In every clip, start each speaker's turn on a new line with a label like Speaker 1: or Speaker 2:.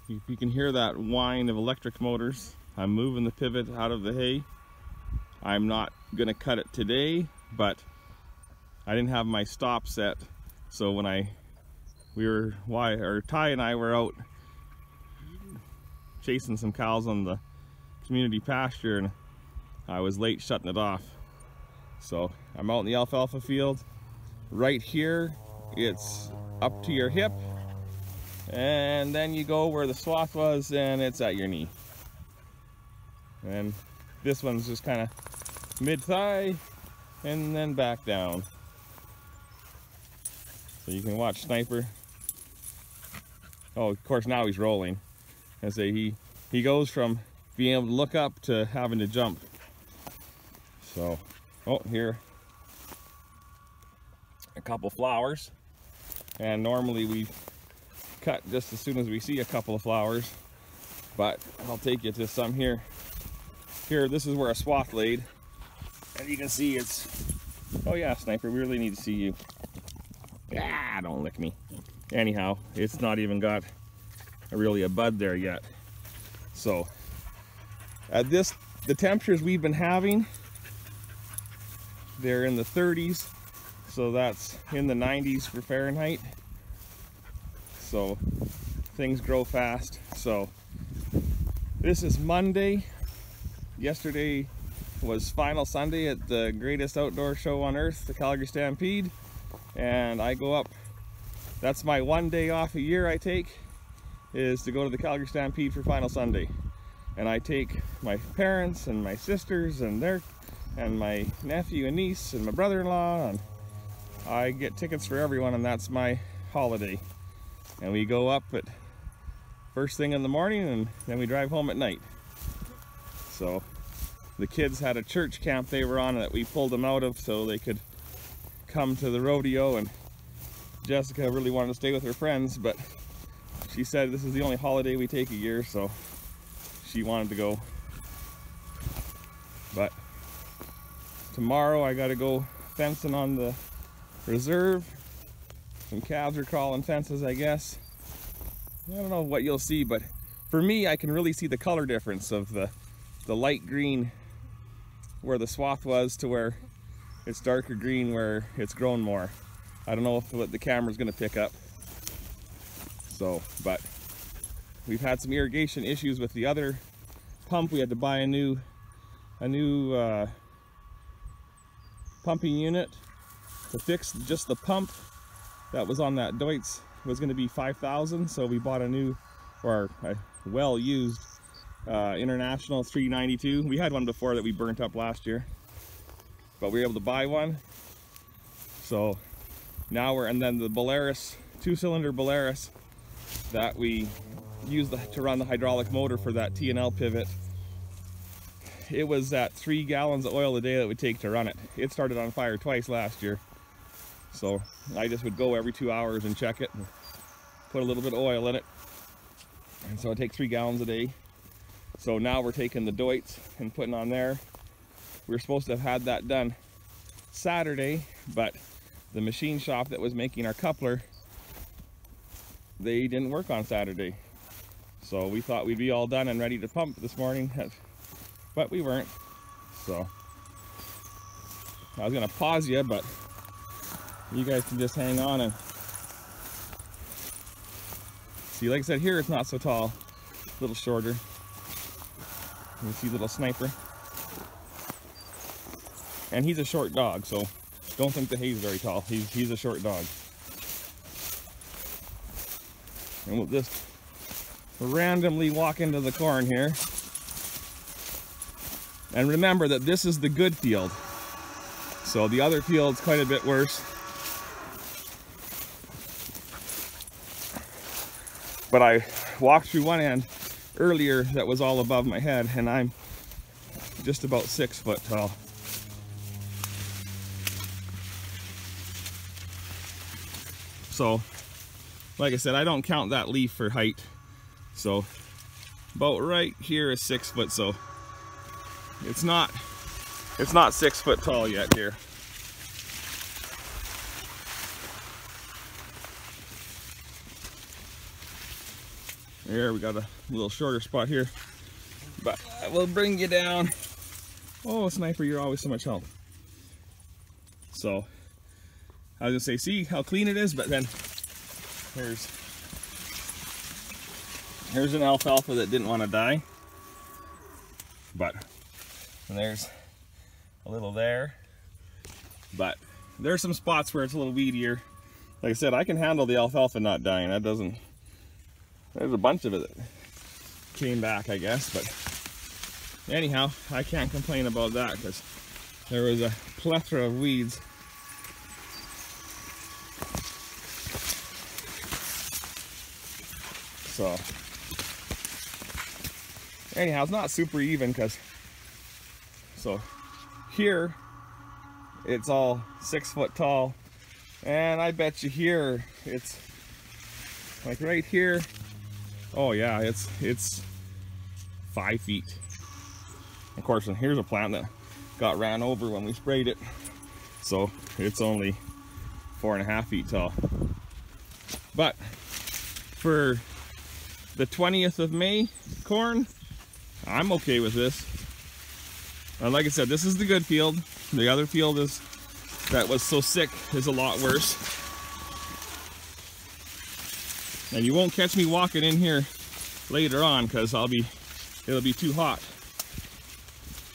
Speaker 1: if you can hear that whine of electric motors, I'm moving the pivot out of the hay. I'm not gonna cut it today, but I didn't have my stop set, so when Ty and I were out chasing some cows on the community pasture, and I was late shutting it off. So I'm out in the alfalfa field. Right here, it's up to your hip, and then you go where the swath was and it's at your knee. And this one's just kind of mid-thigh and then back down. So you can watch Sniper. Oh, of course now he's rolling. I say he goes from being able to look up to having to jump. So, oh, here a couple flowers, and normally we cut just as soon as we see a couple of flowers, but I'll take you to some here. Here, this is where a swath laid, and you can see it's, oh yeah, Sniper, we really need to see you. Ah, don't lick me. Anyhow, it's not even got really a bud there yet. So at the temperatures we've been having, they're in the 30s, so that's in the 90s for Fahrenheit. So things grow fast. So this is Monday. Yesterday was final Sunday at the greatest outdoor show on earth, the Calgary Stampede, and I go up. That's my one day off a year I take, is to go to the Calgary Stampede for final Sunday. And I take my parents and my sisters and my nephew and niece and my brother-in-law, and I get tickets for everyone, and that's my holiday. And we go up at first thing in the morning, and then we drive home at night. So the kids had a church camp they were on that we pulled them out of so they could come to the rodeo, and Jessica really wanted to stay with her friends, but she said this is the only holiday we take a year, so she wanted to go. But tomorrow I gotta go fencing on the reserve. Some calves are crawling fences, I guess. I don't know what you'll see, but for me, I can really see the color difference of the light green where the swath was to where it's darker green where it's grown more. I don't know what the camera's gonna pick up. So, but we've had some irrigation issues with the other pump. We had to buy a new pumping unit to fix just the pump that was on that Deutz. Was going to be $5,000, so we bought a new, or a well-used International 392. We had one before that we burnt up last year, but we were able to buy one. So now and then the Bolaris, 2-cylinder Bolaris that we use to run the hydraulic motor for that T&L pivot. It was at 3 gallons of oil a day that it would take to run it. It started on fire twice last year. So I just would go every 2 hours and check it and put a little bit of oil in it. And so it takes 3 gallons a day. So now we're taking the Deutz and putting on there. We were supposed to have had that done Saturday, but the machine shop that was making our coupler, they didn't work on Saturday. So we thought we'd be all done and ready to pump this morning, but we weren't. So I was gonna pause you, but you guys can just hang on and see. Like I said, here it's not so tall, a little shorter. You see little Sniper. And he's a short dog, so don't think the hay's very tall. He's a short dog. And we'll just randomly walk into the corn here. And remember that this is the good field. So the other field's quite a bit worse. But I walked through one end earlier that was all above my head, and I'm just about 6 foot tall. So, like I said, I don't count that leaf for height. So, about right here is 6 foot, so it's not 6 foot tall yet here. There, we got a little shorter spot here, but I will bring you down. Oh, Sniper, you're always so much help. So, I was gonna say, see how clean it is, but then here's an alfalfa that didn't want to die. But, and there's a little there. But, there's some spots where it's a little weedier. Like I said, I can handle the alfalfa not dying. That doesn't, there's a bunch of it that came back, I guess, but anyhow, I can't complain about that because there was a plethora of weeds. So, anyhow, it's not super even because, so here, it's all 6 foot tall, and I bet you here, it's like right here, oh yeah, it's 5 feet. Of course, and here's a plant that got ran over when we sprayed it, so it's only 4.5 feet tall. But for the 20th of May corn, I'm okay with this. And like I said, this is the good field. The other field that was so sick is a lot worse. And you won't catch me walking in here later on because it'll be too hot.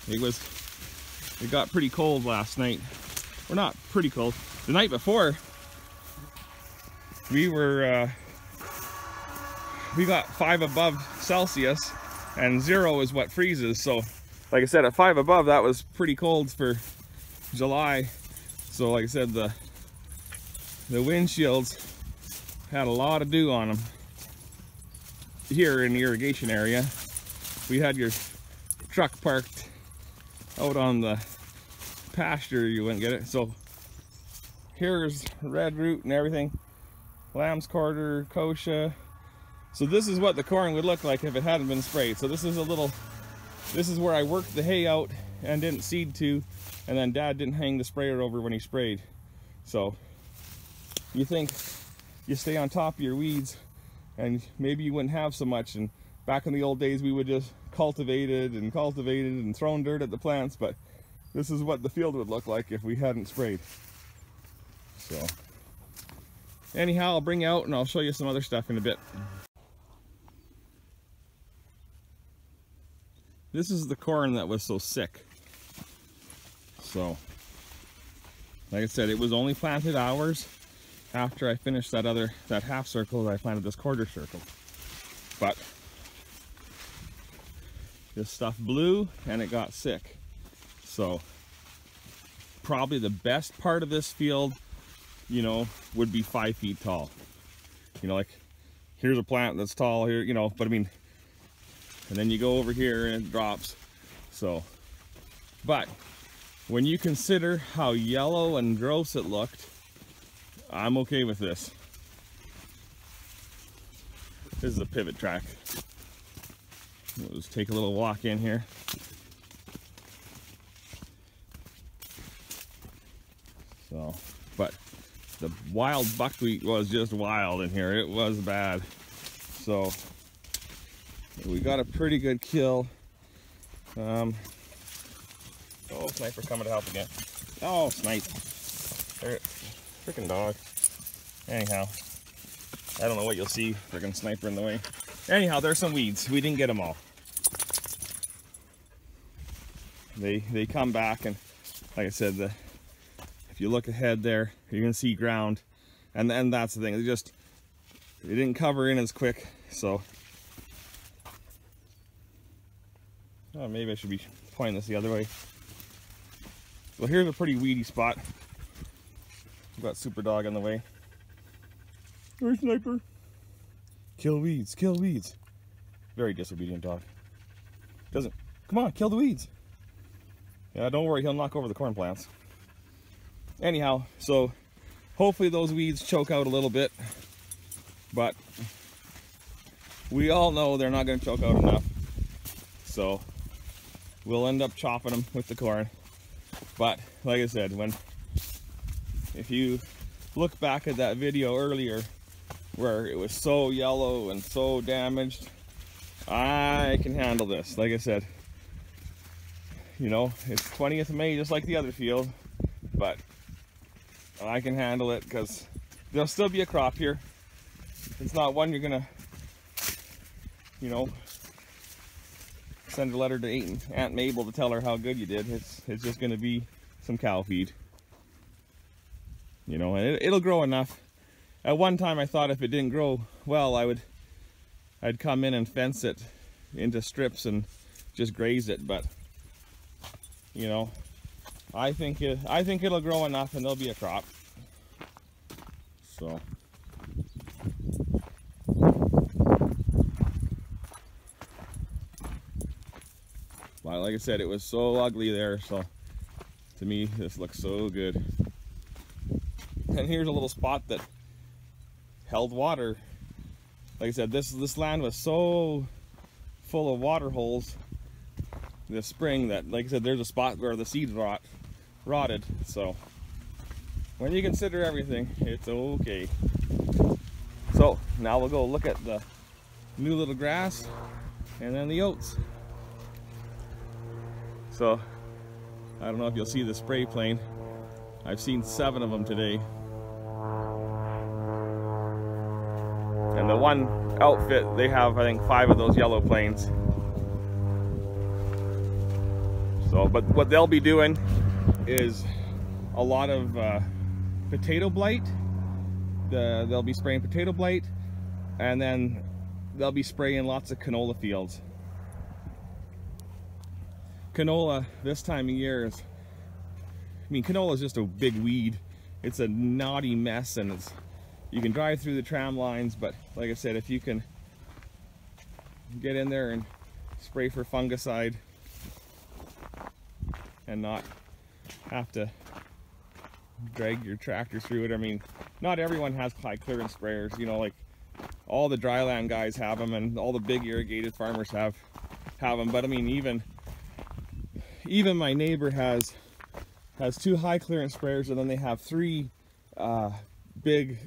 Speaker 1: It got pretty cold last night. Well, not pretty cold. The night before, we got 5 above Celsius, and 0 is what freezes. So, like I said, at 5 above, that was pretty cold for July. So, like I said, the windshields had a lot of dew on them. Here in the irrigation area, we had your truck parked out on the pasture, you wouldn't get it. So here's red root and everything, lamb's quarter, kochia. So this is what the corn would look like if it hadn't been sprayed. So this is where I worked the hay out and didn't seed to, and then Dad didn't hang the sprayer over when he sprayed. So you think you stay on top of your weeds and maybe you wouldn't have so much. And back in the old days, we would just cultivated and thrown dirt at the plants, but this is what the field would look like if we hadn't sprayed. So anyhow, I'll bring you out and I'll show you some other stuff in a bit. This is the corn that was so sick. So, like I said, it was only planted hours after I finished that half circle. I planted this quarter circle. But this stuff blew and it got sick. So probably the best part of this field, you know, would be 5 feet tall. You know, like here's a plant that's tall here, you know, but I mean, and then you go over here and it drops. So, but when you consider how yellow and gross it looked, I'm okay with this. This is a pivot track. We'll just take a little walk in here. So, but the wild buckwheat was just wild in here. It was bad. So we got a pretty good kill. Oh, Sniper coming to help again. Oh, Snipe. Freaking dog. Anyhow, I don't know what you'll see. Freaking Sniper in the way. Anyhow, there's some weeds. We didn't get them all. They come back, and like I said, if you look ahead there, you're gonna see ground, and that's the thing. They didn't cover in as quick, so. Oh, maybe I should be pointing this the other way. Well, here's a pretty weedy spot. We've got Super Dog on the way. Where's Sniper? Kill weeds, kill weeds. Very disobedient dog. Come on, kill the weeds. Yeah, don't worry, he'll knock over the corn plants. Anyhow, so hopefully those weeds choke out a little bit, but we all know they're not going to choke out enough. So we'll end up chopping them with the corn. But like I said, if you look back at that video earlier where it was so yellow and so damaged. I can handle this. Like I said, you know, it's 20th of May just like the other field, but I can handle it because there'll still be a crop here. It's not one you're gonna, you know, send a letter to Aunt Mabel to tell her how good you did. It's just gonna be some cow feed, you know, and it'll grow enough. At one time I thought if it didn't grow well, I'd come in and fence it into strips and just graze it, but you know, I think it'll grow enough and there'll be a crop. So but like I said, it was so ugly there, so to me this looks so good. And here's a little spot that held water. Like I said, this land was so full of water holes this spring that, like I said, there's a spot where the seeds rotted. So when you consider everything, it's okay. So now we'll go look at the new little grass and then the oats. So I don't know if you'll see the spray plane. I've seen 7 of them today. And the one outfit, they have, I think, 5 of those yellow planes. So, but what they'll be doing is a lot of potato blight. They'll be spraying potato blight, and then they'll be spraying lots of canola fields. Canola this time of year is, I mean, canola is just a big weed. It's a knotty mess, and you can drive through the tram lines, but like I said, if you can get in there and spray for fungicide and not have to drag your tractor through it. I mean, not everyone has high clearance sprayers, you know, like all the dryland guys have them and all the big irrigated farmers have them, but I mean, even my neighbor has 2 high clearance sprayers, and then they have 3 big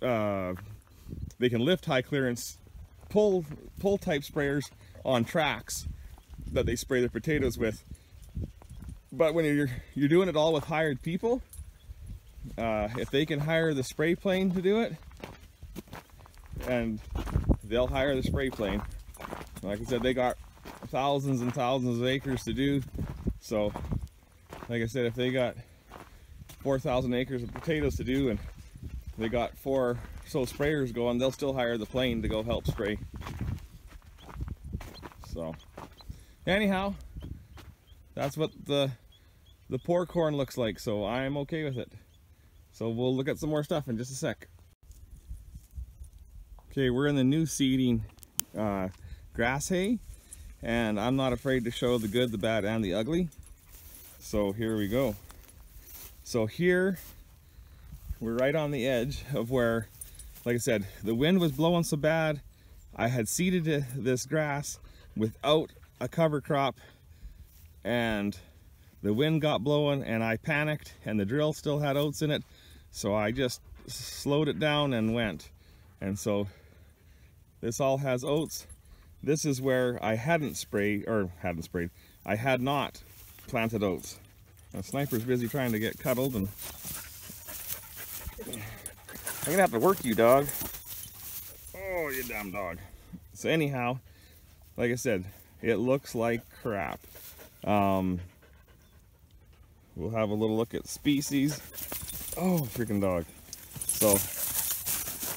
Speaker 1: they can lift high clearance pull type sprayers on tracks that they spray their potatoes with. But when you're doing it all with hired people, if they can hire the spray plane to do it, and they'll hire the spray plane. Like I said, they got thousands and thousands of acres to do. So like I said, if they got 4,000 acres of potatoes to do and they got 4 or so sprayers going, they'll still hire the plane to go help spray. So anyhow, that's what the poor corn looks like, so I'm okay with it. So we'll look at some more stuff in just a sec. Okay, we're in the new seeding grass hay, and I'm not afraid to show the good, the bad, and the ugly. So here we go. So here we're right on the edge of where, like I said, the wind was blowing so bad, I had seeded this grass without a cover crop, and the wind got blowing and I panicked, and the drill still had oats in it, so I just slowed it down and went. And so this all has oats. This is where I had not planted oats. The Sniper's busy trying to get cuddled, and I'm gonna have to work you, dog. Oh, you dumb dog. So anyhow, like I said, it looks like crap. We'll have a little look at species. Oh, freaking dog. So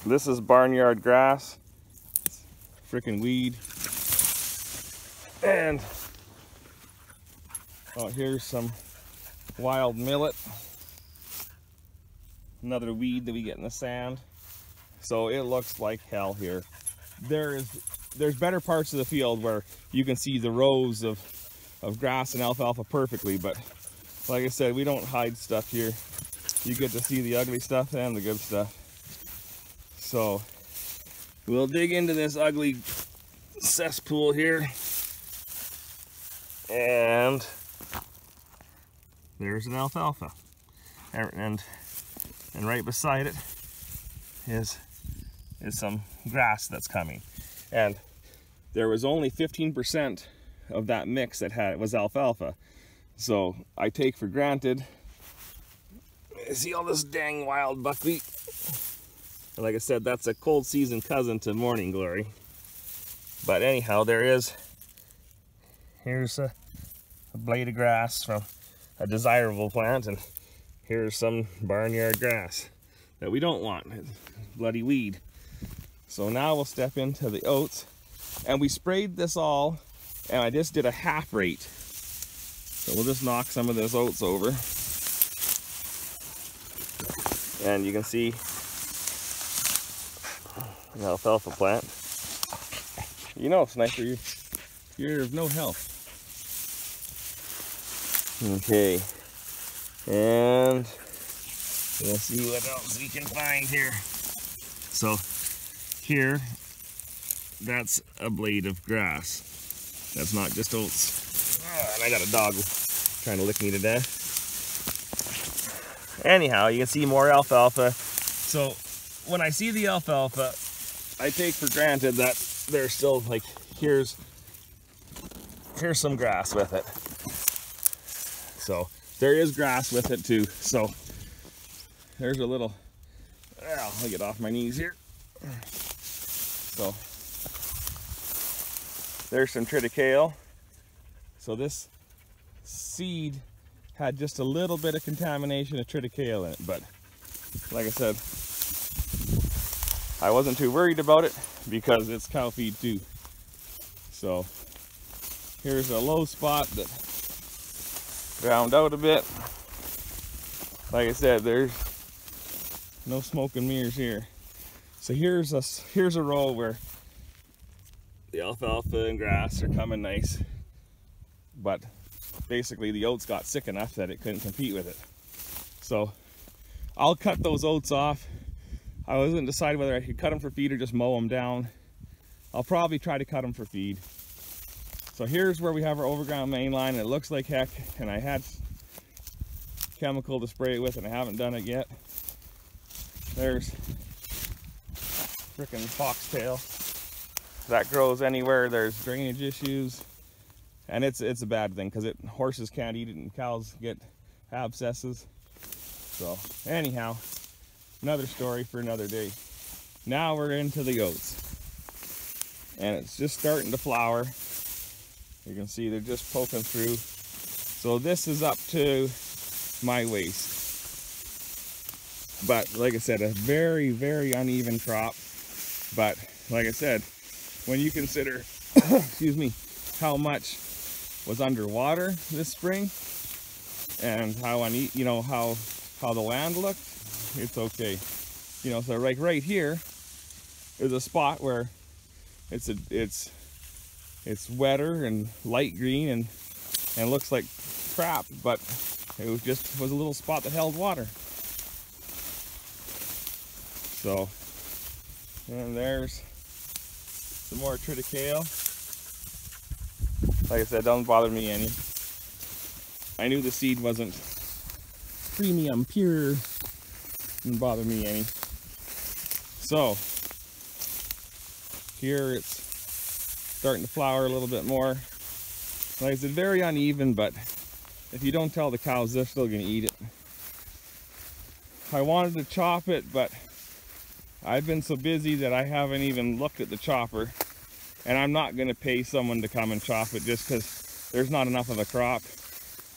Speaker 1: this is barnyard grass. Freaking weed. And oh, here's some wild millet. Another weed that we get in the sand. So it looks like hell here. There's better parts of the field where you can see the rows of grass and alfalfa perfectly, but like I said, we don't hide stuff here. You get to see the ugly stuff and the good stuff. So we'll dig into this ugly cesspool here, and there's an alfalfa, and right beside it is is some grass that's coming. And there was only 15% of that mix that was alfalfa. So I take for granted, see all this dang wild buckwheat? And like I said, that's a cold season cousin to morning glory. But anyhow, here's a blade of grass from a desirable plant, and here's some barnyard grass that we don't want. It's bloody weed. So now we'll step into the oats, and we sprayed this all, and I just did a half rate. So we'll just knock some of this oats over. And you can see an alfalfa plant. You know, Sniper, you're of no help. Okay, and we'll see what else we can find here. So here, that's a blade of grass. That's not just oats. And I got a dog trying to lick me to death. Anyhow, you can see more alfalfa. So when I see the alfalfa, I take for granted that there's still, like, here's some grass with it. So there is grass with it too. So there's a little, I'll get off my knees here. So there's some triticale. So this seed had just a little bit of contamination of triticale in it, but like I said, I wasn't too worried about it because it's cow feed too. So here's a low spot that ground out a bit. Like I said, there's no smoke and mirrors here. So here's a row where the alfalfa and grass are coming nice, but basically the oats got sick enough that it couldn't compete with it. So I'll cut those oats off. I wasn't decided whether I could cut them for feed or just mow them down. I'll probably try to cut them for feed. So here's where we have our overground main line, and it looks like heck, and I had chemical to spray it with and I haven't done it yet. There's frickin' foxtail. That grows anywhere there's drainage issues, and it's a bad thing because horses can't eat it and cows get abscesses. So anyhow, another story for another day. Now we're into the oats, and it's just starting to flower. You can see they're just poking through. So this is up to my waist. But like I said, a very, very uneven crop. But like I said, when you consider, excuse me, how much was underwater this spring and how uneven, you know, how the land looked, it's okay. You know, so like right here is a spot where it's wetter and light green and looks like crap, but it was a little spot that held water. So, and there's some more triticale. Like I said, doesn't bother me any. I knew the seed wasn't premium pure, didn't bother me any. So here it's starting to flower a little bit more. Like I said, very uneven, but if you don't tell the cows, they're still going to eat it. I wanted to chop it, but I've been so busy that I haven't even looked at the chopper, and I'm not going to pay someone to come and chop it just because there's not enough of a crop.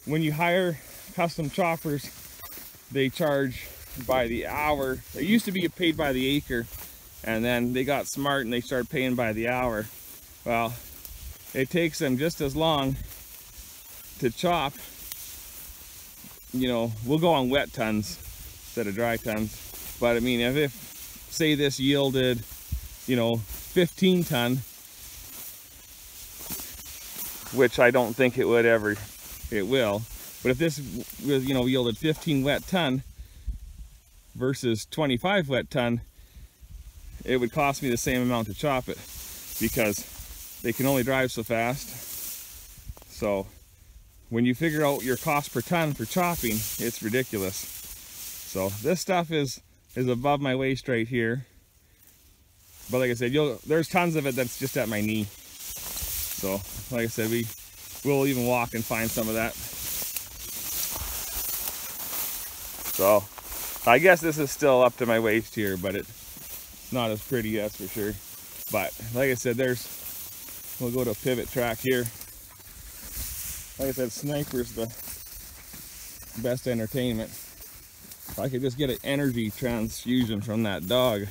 Speaker 1: When you hire custom choppers, they charge by the hour. It used to be paid by the acre, and then they got smart and they started paying by the hour. Well, it takes them just as long to chop. You know, we'll go on wet tons instead of dry tons. But I mean, if say this yielded, you know, 15 ton, which I don't think it would ever, it will. But if this was, you know, yielded 15 wet ton versus 25 wet ton, it would cost me the same amount to chop it because they can only drive so fast. So when you figure out your cost per ton for chopping, it's ridiculous. So this stuff is above my waist right here. But like I said, there's tons of it that's just at my knee. So like I said, we'll even walk and find some of that. So I guess this is still up to my waist here, but it's not as pretty, that's for sure. But like I said, we'll go to a pivot track here. Like I said, sniper's the best entertainment. If I could just get an energy transfusion from that dog,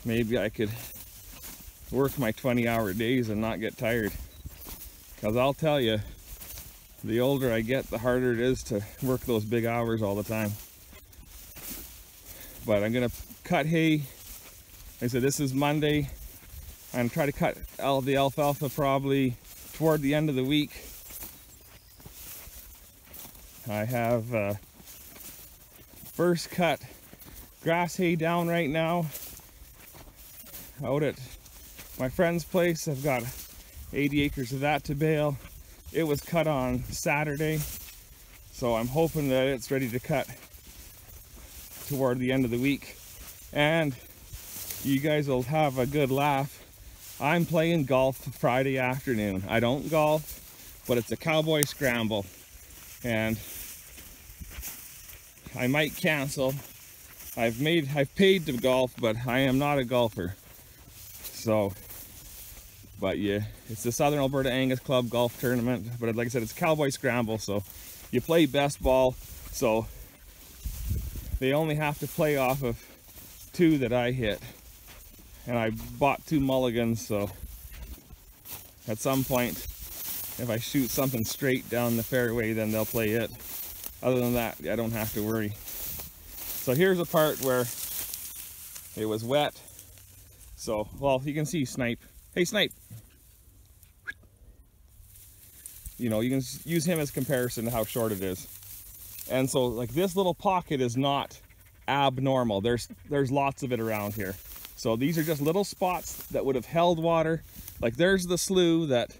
Speaker 1: maybe I could work my 20-hour days and not get tired. Because I'll tell you, the older I get, the harder it is to work those big hours all the time. But I'm gonna cut hay. Like I said, this is Monday. I'm gonna try to cut the alfalfa probably toward the end of the week. I have first cut grass hay down right now out at my friend's place. I've got 80 acres of that to bale. It was cut on Saturday, so I'm hoping that it's ready to cut toward the end of the week, and you guys will have a good laugh. I'm playing golf Friday afternoon. I don't golf, but it's a cowboy scramble, and I might cancel. I've paid to golf, but I am not a golfer. So, but yeah, it's the Southern Alberta Angus Club golf tournament. But like I said, it's cowboy scramble, so you play best ball. So they only have to play off of 2 that I hit. And I bought 2 mulligans, so at some point, if I shoot something straight down the fairway, then they'll play it. Other than that, I don't have to worry. So here's a part where it was wet. So, well, you can see Snipe. Hey, Snipe! You know, you can use him as comparison to how short it is. And so, like, this little pocket is not abnormal. There's lots of it around here. So these are just little spots that would have held water. Like, there's the slough that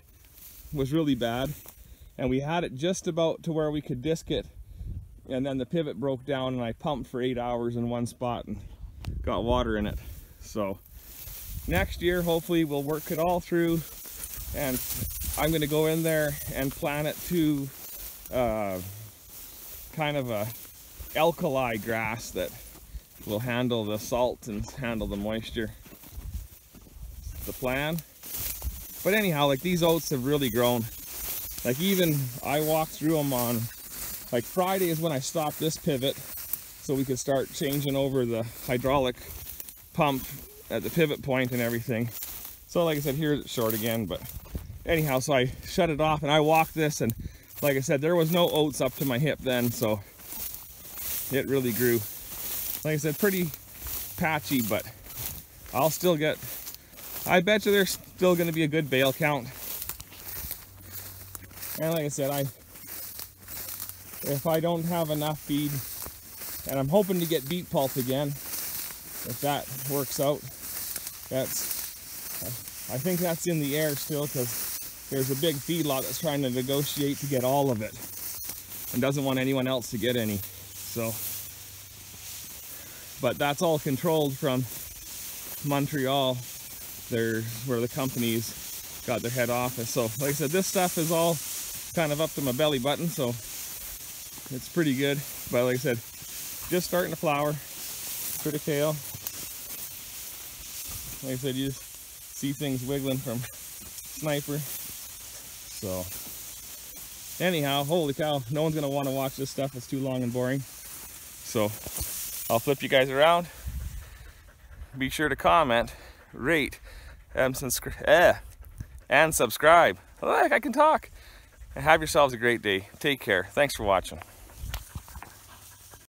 Speaker 1: was really bad, and we had it just about to where we could disc it, and then the pivot broke down, and I pumped for 8 hours in one spot and got water in it. So next year, hopefully, we'll work it all through, and I'm going to go in there and plant it to kind of a alkali grass that will handle the salt and handle the moisture. That's the plan. But anyhow, like, these oats have really grown. Like, even I walked through them on, like, Friday is when I stopped this pivot so we could start changing over the hydraulic pump at the pivot point and everything. So like I said, here's it's short again, but anyhow, so I shut it off and I walked this, and like I said, there was no oats up to my hip then, so it really grew. Like I said, pretty patchy, but I'll still get, I bet you there's still going to be a good bale count. And like I said, if I don't have enough feed, and I'm hoping to get beet pulp again, if that works out, I think that's in the air still, because there's a big feedlot that's trying to negotiate to get all of it and doesn't want anyone else to get any. So, but that's all controlled from Montreal. There's where the company's got their head office. So like I said, this stuff is all kind of up to my belly button, so it's pretty good. But like I said, just starting to flower. Triticale. Like I said, you just see things wiggling from Sniper. So anyhow, holy cow, no one's gonna want to watch this stuff. It's too long and boring. So I'll flip you guys around. Be sure to comment, rate, and subscribe. Oh, I can talk. And have yourselves a great day. Take care. Thanks for watching.